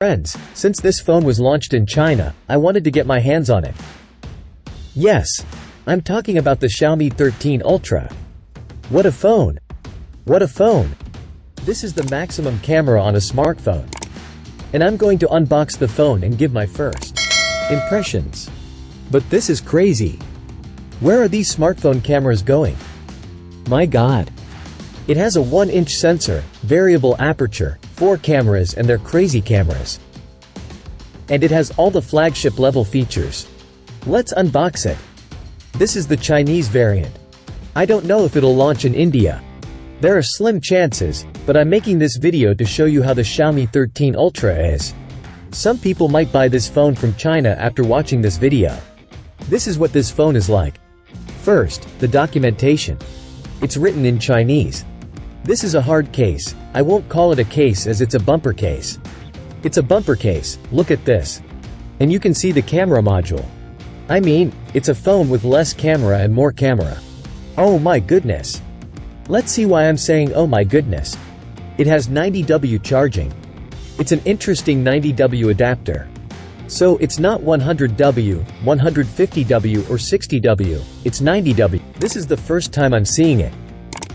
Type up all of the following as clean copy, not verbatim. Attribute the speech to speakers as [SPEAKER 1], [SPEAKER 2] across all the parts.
[SPEAKER 1] Friends, since this phone was launched in China, I wanted to get my hands on it. Yes, I'm talking about the Xiaomi 13 Ultra. What a phone! What a phone! This is the maximum camera on a smartphone. And I'm going to unbox the phone and give my first impressions. But this is crazy. Where are these smartphone cameras going? My god. It has a 1-inch sensor, variable aperture, 4 cameras, and they're crazy cameras. And it has all the flagship level features. Let's unbox it. This is the Chinese variant. I don't know if it'll launch in India. There are slim chances, but I'm making this video to show you how the Xiaomi 13 Ultra is. Some people might buy this phone from China after watching this video. This is what this phone is like. First, the documentation. It's written in Chinese. This is a hard case. I won't call it a case as it's a bumper case. It's a bumper case, look at this. And you can see the camera module. I mean, it's a phone with less camera and more camera. Oh my goodness. Let's see why I'm saying oh my goodness. It has 90W charging. It's an interesting 90W adapter. So it's not 100W, 150W or 60W, it's 90W. This is the first time I'm seeing it.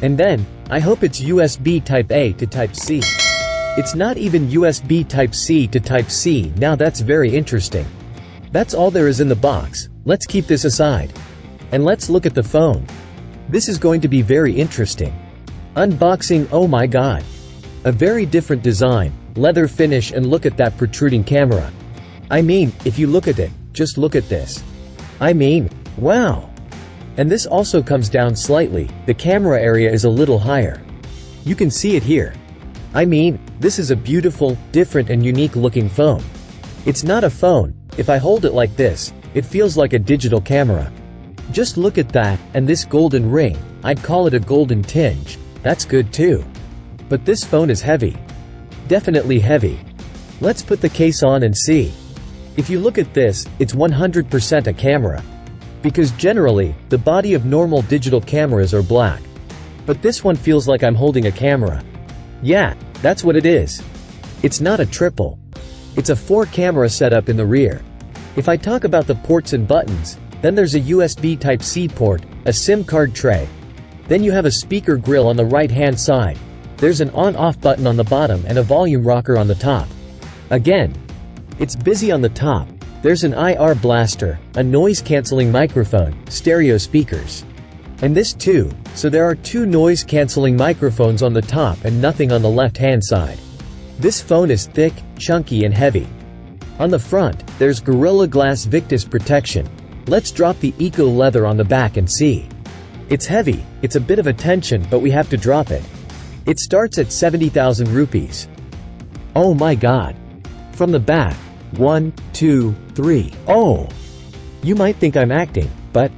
[SPEAKER 1] And then, I hope it's USB Type-A to Type-C. It's not even USB Type-C to Type-C. Now that's very interesting. That's all there is in the box. Let's keep this aside. And let's look at the phone. This is going to be very interesting. Unboxing, oh my god. A very different design, leather finish, and look at that protruding camera. I mean, if you look at it, just look at this. I mean, wow. And this also comes down slightly, the camera area is a little higher. You can see it here. I mean, this is a beautiful, different and unique looking phone. It's not a phone. If I hold it like this, it feels like a digital camera. Just look at that, and this golden ring, I'd call it a golden tinge. That's good too. But this phone is heavy. Definitely heavy. Let's put the case on and see. If you look at this, it's 100% a camera. Because generally, the body of normal digital cameras are black. But this one feels like I'm holding a camera. Yeah, that's what it is. It's not a triple. It's a 4-camera setup in the rear. If I talk about the ports and buttons, then there's a USB Type-C port, a SIM card tray. Then you have a speaker grill on the right-hand side. There's an on-off button on the bottom and a volume rocker on the top. Again, it's busy on the top. There's an IR blaster, a noise-canceling microphone, stereo speakers. And this too, so there are 2 noise-canceling microphones on the top and nothing on the left-hand side. This phone is thick, chunky and heavy. On the front, there's Gorilla Glass Victus protection. Let's drop the Eco leather on the back and see. It's heavy, it's a bit of a tension, but we have to drop it. It starts at 70,000 rupees. Oh my god. From the back. 1, 2, 3. Oh! You might think I'm acting, but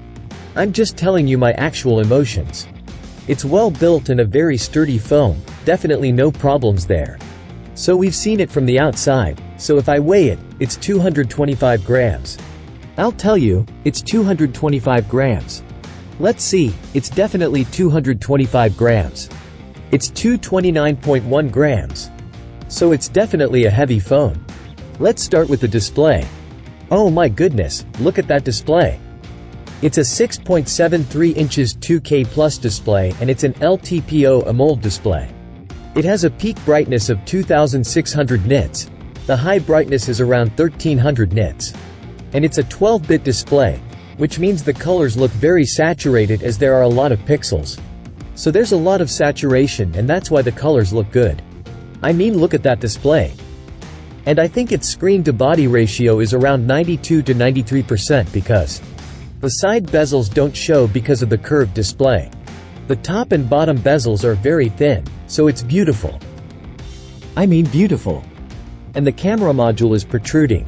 [SPEAKER 1] I'm just telling you my actual emotions. It's well built and a very sturdy phone, definitely no problems there. So we've seen it from the outside, so if I weigh it, it's 225 grams. I'll tell you, it's 225 grams. Let's see, it's definitely 225 grams. It's 229.1 grams. So it's definitely a heavy phone. Let's start with the display. Oh my goodness, look at that display. It's a 6.73 inches 2K plus display and it's an LTPO AMOLED display. It has a peak brightness of 2600 nits. The high brightness is around 1300 nits. And it's a 12-bit display, which means the colors look very saturated as there are a lot of pixels. So there's a lot of saturation and that's why the colors look good. I mean, look at that display. And I think its screen-to-body ratio is around 92 to 93% because the side bezels don't show because of the curved display. The top and bottom bezels are very thin, so it's beautiful. I mean beautiful. And the camera module is protruding.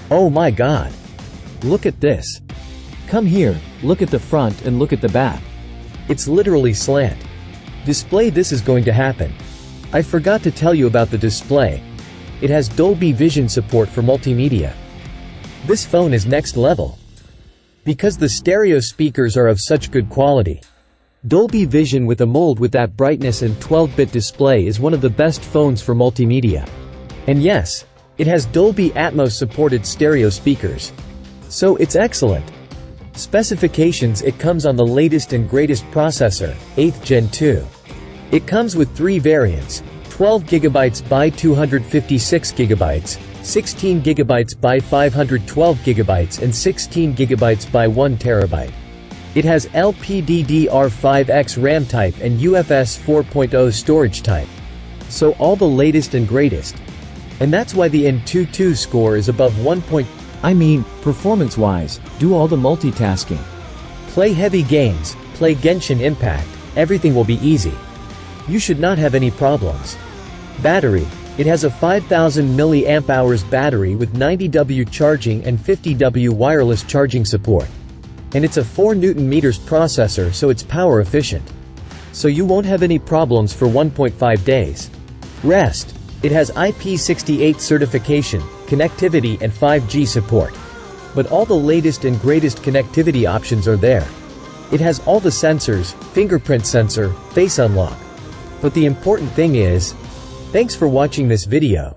[SPEAKER 1] Oh my god. Look at this. Come here, look at the front and look at the back. It's literally slant. Display, this is going to happen. I forgot to tell you about the display. It has Dolby Vision support for multimedia. This phone is next level. Because the stereo speakers are of such good quality. Dolby Vision with AMOLED with that brightness and 12-bit display is one of the best phones for multimedia. And yes, It has Dolby Atmos supported stereo speakers. So it's excellent. Specifications: it comes on the latest and greatest processor, 8th Gen 2. It comes with 3 variants, 12GB by 256GB, 16GB by 512GB and 16GB by 1TB. It has LPDDR5X RAM type and UFS 4.0 storage type. So all the latest and greatest. And that's why the Antutu score is above 1.
[SPEAKER 2] I mean, performance-wise, do all the multitasking.
[SPEAKER 1] Play heavy games, play Genshin Impact, everything will be easy. You should not have any problems. Battery: it has a 5000 mAh battery with 90W charging and 50W wireless charging support. And it's a 4 Nm processor, so it's power efficient. So you won't have any problems for 1.5 days. Rest: it has IP68 certification, connectivity and 5G support. But all the latest and greatest connectivity options are there. It has all the sensors, fingerprint sensor, face unlock. But the important thing is, thanks for watching this video.